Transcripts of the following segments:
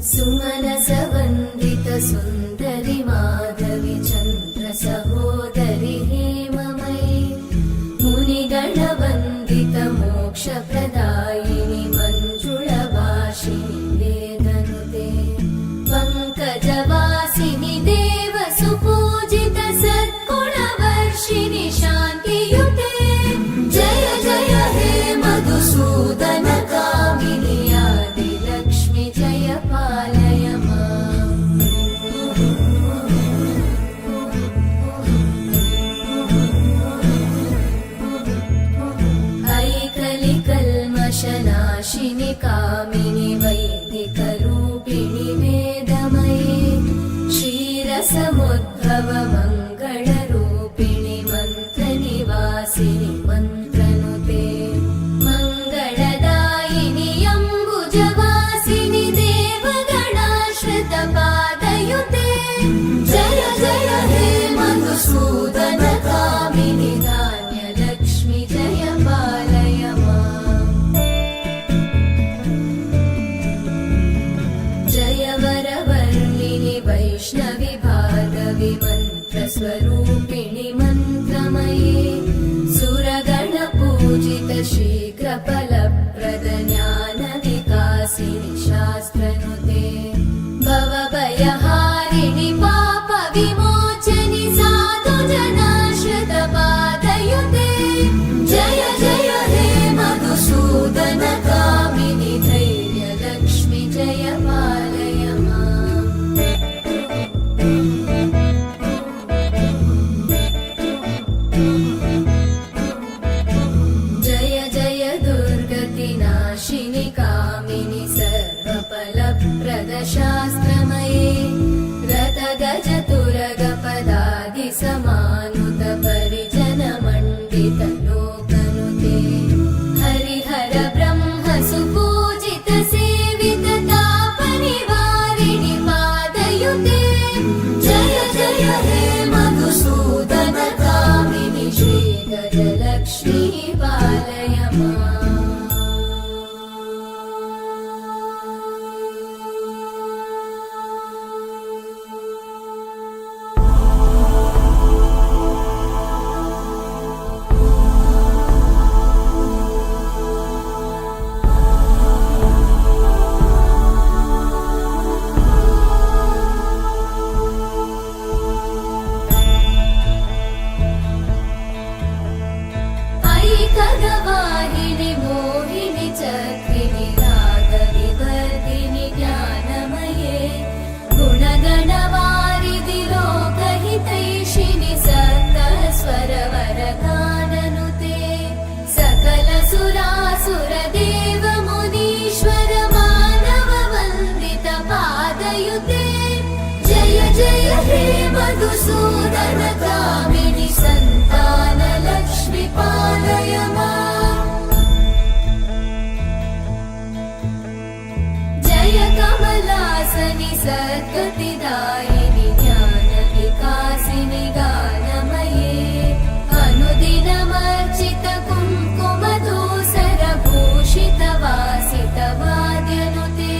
सुमनसवन्दित सुन्दरि माधवि चन्द्र सहोदरि हेममयि मुनिगणवन्दित मोक्षप्रदायिनि मञ्जुळभाषिणि वेदनुते पङ्कजवासिनि देवसुपूजित सद्गुणवर्षिणि शान्तियुते जय जय हे मधुसूदन कामिनि आदिलक्ष्मि जय पालय माम् ऐकलिकल्मषनाशिनि कामिनि वैदिकरूपिणि वेदमये क्षीरसमुद्भव मङ्गलरूपिणि मन्त्रनिवासिनि मन्त्रनुते मङ्गलदायिनि अम्बुजवासिनि देवगणाश्रितपादयुते जय जय हे मधुसूदन कामिनि धान्यलक्ष्मि जय पालय माम् जय वरवर्णिनि वैष्णवि भार्गवि मन्त्रस्वरूपिणि मन्त्रमये सुरगणपूजित शीघ्रफलप्रद ज्ञानविकासिनि शास्त्रनुते भवभयहारिणि पापविमोचनि साधुजनाश्रितपादयुते जय जय हे मधुसूदन कामिनि धैर्यलक्ष्मि जय पालय माम् जय जय दुर्गतिनाशिनि कामिनि सर्वफलप्रद शास्त्रमये रथगजतुरगपदादिसमानुत परिजनमण्डित लोकनुते हरिहर ब्रह्म सुपूजित सेवित तापनिवारिणि पादयुते जय जय हे मधुसूदन कामिनि श्रीगजलक्ष्मी पालय माम् ऐकगवाहिनि मोहिनि चक्रिणि रागविवर्धिनि ज्ञानमये गुणगणवारिधि लोकहितैषिणि सप्तस्वरवरगाननुते सकल सुरासुर देव मुनीश्वर मानव वन्दित पादयुते जय जय हे मधुसूदन कामिनि सन्तान लक्ष्मि पालय माम् जय कमलासनि सद्गतिदायिनि ज्ञानविकासिनि गानमये अनुदिनमर्चित कुङ्कुमधूसरभूषित वासित वाद्यनुते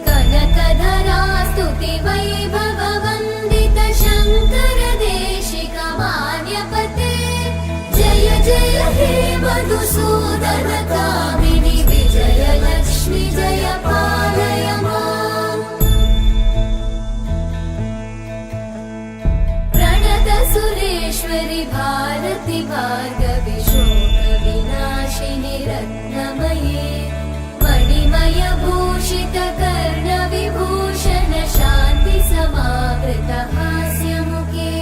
कनकधरा स्तुति वैभव वन्दित शङ्कर देशिक मान्यपते जय जय हे मधुसूदन कामिनि विजयलक्ष्मि जय पालय माम् प्रणत सुरेश्वरि भारति भार्गवि शोकविनाशिनि रत्नमये मणिमय भूषित कर्णविभूषण शान्ति समावृत हास्यमुखे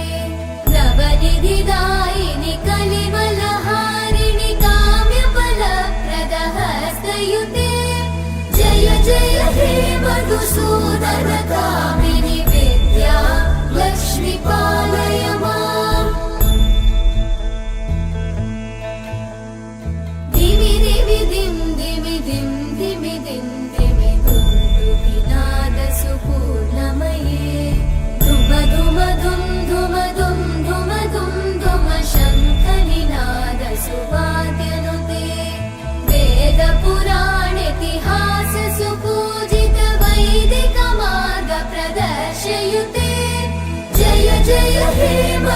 नवनिधिदायिनि कलिवलहारिणि काम्यफलप्रद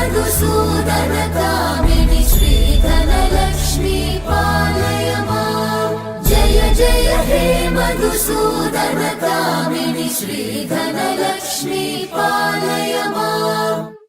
मधुसूदन कामिनि श्रीधनलक्ष्मी पालय माम् जय जय हे मधुसूदन कामिनि श्रीधनलक्ष्मी पालय माम्।